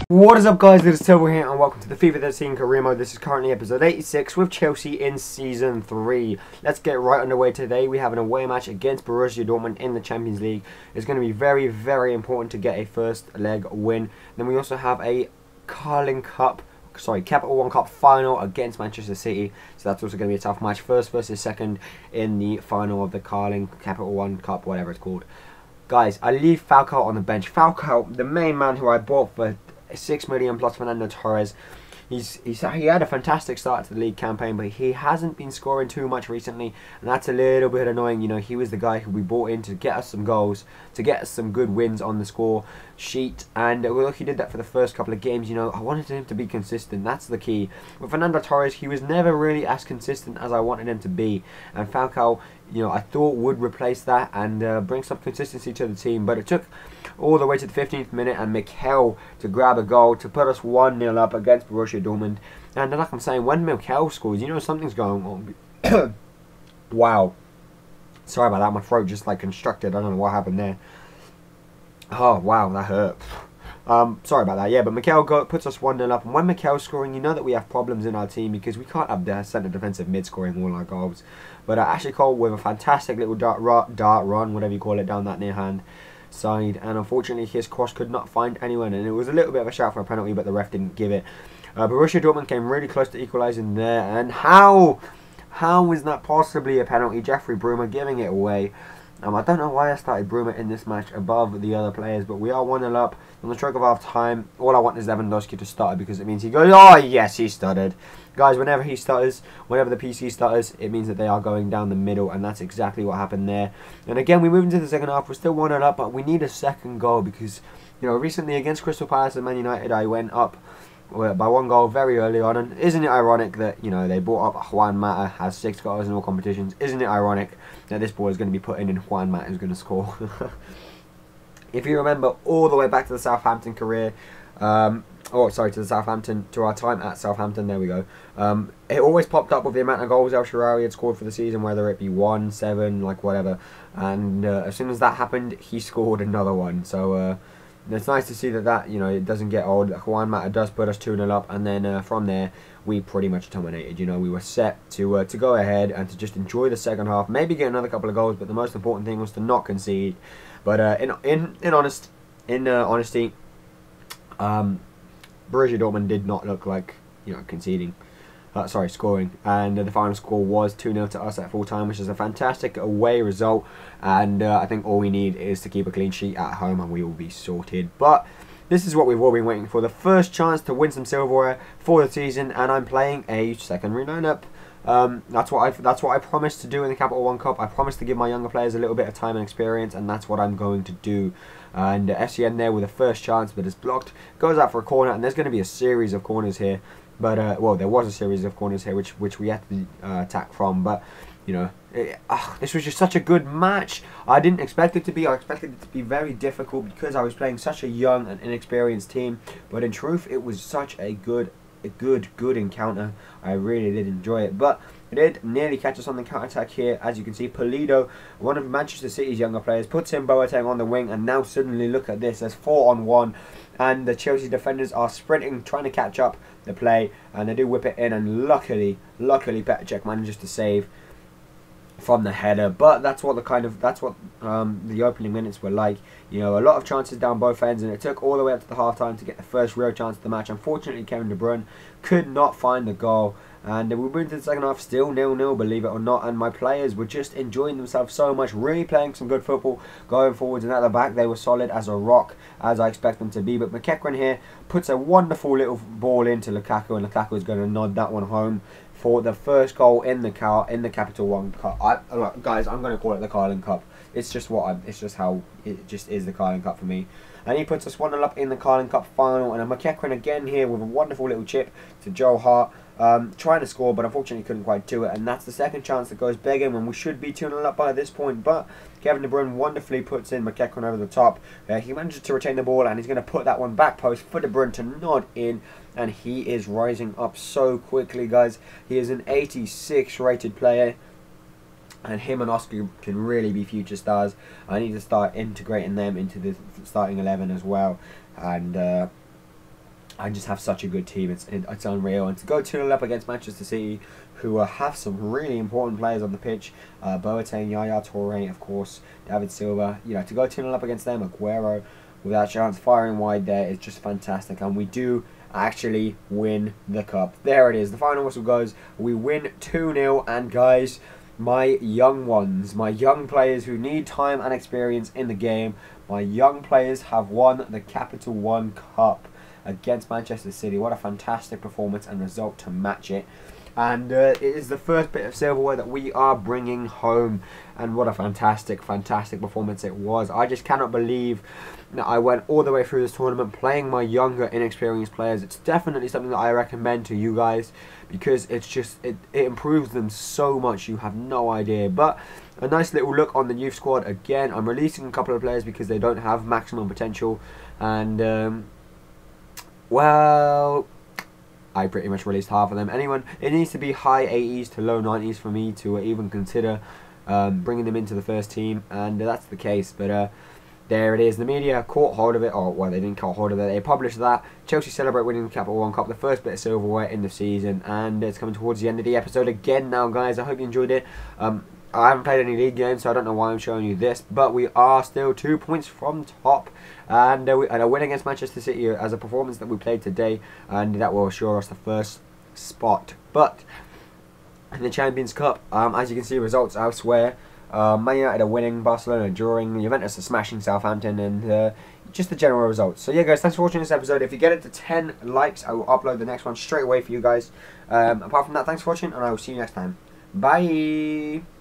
What is up, guys? This is Silverware here and welcome to the FIFA 13 career mode. This is currently episode 86 with Chelsea in season 3. Let's get right underway today. We have an away match against Borussia Dortmund in the Champions League. It's going to be very, very important to get a first leg win. Then we also have a Capital One Cup final against Manchester City. So that's also going to be a tough match. First versus second in the final of the Capital One Cup, whatever it's called. Guys, I leave Falcao on the bench. Falcao, the main man who I bought for 6 million plus Fernando Torres. He had a fantastic start to the league campaign, but he hasn't been scoring too much recently, and that's a little bit annoying. You know, he was the guy who we brought in to get us some goals, to get us some good wins on the score sheet, and well, he did that for the first couple of games. You know, I wanted him to be consistent. That's the key. With Fernando Torres, he was never really as consistent as I wanted him to be, and Falcao, you know, I thought would replace that and bring some consistency to the team, but it took all the way to the 15th minute and Mikel to grab a goal to put us 1-0 up against Borussia Dortmund. And like I'm saying, when Mikel scores, you know something's going on. Wow. Sorry about that, my throat just like constricted. I don't know what happened there. Oh wow, that hurt. Sorry about that, yeah, but Mikel puts us 1-0 up, and when Mikel's scoring, you know that we have problems in our team because we can't have the centre defensive mid scoring all our goals. But Ashley Cole with a fantastic little dart run, whatever you call it, down that near hand side, and unfortunately his cross could not find anyone, and it was a little bit of a shout for a penalty, but the ref didn't give it. Borussia Dortmund came really close to equalising there, and how is that possibly a penalty? Jeffrey Bruma giving it away. I don't know why I started Bruma in this match above the other players, but we are 1-0 up on the stroke of half time. All I want is Lewandowski to stutter because it means he goes, oh yes, he stuttered. Guys, whenever he stutters, whenever the PC stutters, it means that they are going down the middle, and that's exactly what happened there. And again, we move into the second half. We're still 1-0 up, but we need a second goal because, you know, recently against Crystal Palace and Man United, I went up by 1 goal very early on, and isn't it ironic that, you know, they brought up Juan Mata, has 6 goals in all competitions? Isn't it ironic that this ball is going to be put in and Juan Mata is going to score? If you remember all the way back to the Southampton career, to our time at Southampton, there we go. It always popped up with the amount of goals El Shaarawy had scored for the season, whether it be 1, 7, like whatever. And as soon as that happened, he scored another one. So it's nice to see that, you know, it doesn't get old. Juan Mata does put us 2-0 up, and then from there we pretty much dominated. You know, we were set to go ahead and to just enjoy the second half, maybe get another couple of goals, but the most important thing was to not concede. But in honesty, Borussia Dortmund did not look like, you know, conceding. Scoring, and the final score was 2-0 to us at full time, which is a fantastic away result, and I think all we need is to keep a clean sheet at home and we will be sorted. But this is what we've all been waiting for, the first chance to win some silverware for the season, and I'm playing a secondary lineup. That's what I promised to do in the Capital One Cup. I promised to give my younger players a little bit of time and experience, and that's what I'm going to do. And FCN there with a first chance, but it's blocked, goes out for a corner, and there's going to be a series of corners here. But well, there was a series of corners here which we had to attack from. But you know, this was just such a good match. I didn't expect it to be. I expected it to be very difficult because I was playing such a young and inexperienced team. But in truth, it was such a good encounter. I really did enjoy it. But it did nearly catch us on the counter-attack here. As you can see, Pulido, one of Manchester City's younger players, puts in Boateng on the wing, and now suddenly look at this, there's 4-on-1, and the Chelsea defenders are sprinting, trying to catch up the play, and they do whip it in, and luckily Petr Cech manages to save from the header. But that's what the opening minutes were like. You know, a lot of chances down both ends, and it took all the way up to the half time to get the first real chance of the match. Unfortunately, Kevin De Bruyne could not find the goal, and we moved into the second half still 0-0, believe it or not, and my players were just enjoying themselves so much, really playing some good football, going forwards, and at the back they were solid as a rock, as I expect them to be. But McEachran here puts a wonderful little ball into Lukaku, and Lukaku is going to nod that one home for the first goal in the Capital One Cup. Guys, I'm going to call it the Carling Cup. It's just how it just is, the Carling Cup for me. And he puts us 1-0 up in the Carling Cup final, and a McEachran again here with a wonderful little chip to Joe Hart, trying to score, but unfortunately couldn't quite do it, and that's the second chance that goes begging when we should be 2-0 up by this point. But Kevin De Bruyne wonderfully puts in McEachran over the top. He manages to retain the ball, and he's going to put that one back post for De Bruyne to nod in, and he is rising up so quickly, guys. He is an 86 rated player. And him and Oscar can really be future stars. I need to start integrating them into the starting 11 as well. And I just have such a good team. It's unreal. And to go 2-0 up against Manchester City, who have some really important players on the pitch, Boateng, Yaya Toure, of course, David Silva. You know, to go 2-0 up against them, Aguero, without chance firing wide there is just fantastic. And we do actually win the cup. There it is. The final whistle goes. We win 2-0. And guys, my young ones, my young players who need time and experience in the game, my young players have won the Capital One Cup against Manchester City. What a fantastic performance and result to match it. And it is the first bit of silverware that we are bringing home. And what a fantastic, fantastic performance it was. I just cannot believe that I went all the way through this tournament playing my younger, inexperienced players. It's definitely something that I recommend to you guys, because it's just, it improves them so much, you have no idea. But a nice little look on the youth squad. Again, I'm releasing a couple of players because they don't have maximum potential. And, well, I pretty much released half of them. It needs to be high 80s to low 90s for me to even consider bringing them into the first team, and that's the case. But there it is. The media caught hold of it, or well, they didn't caught hold of it. They published that Chelsea celebrate winning the Capital One Cup, the first bit of silverware in the season, and it's coming towards the end of the episode again now, guys. I hope you enjoyed it. I haven't played any league games, so I don't know why I'm showing you this, but we are still 2 points from top, and a win against Manchester City as a performance that we played today, and that will assure us the first spot. But in the Champions Cup, as you can see, results elsewhere. Man United are winning, Barcelona drawing, Juventus are smashing Southampton, and just the general results. So yeah, guys, thanks for watching this episode. If you get it to 10 likes, I will upload the next one straight away for you guys. Apart from that, thanks for watching, and I will see you next time. Bye!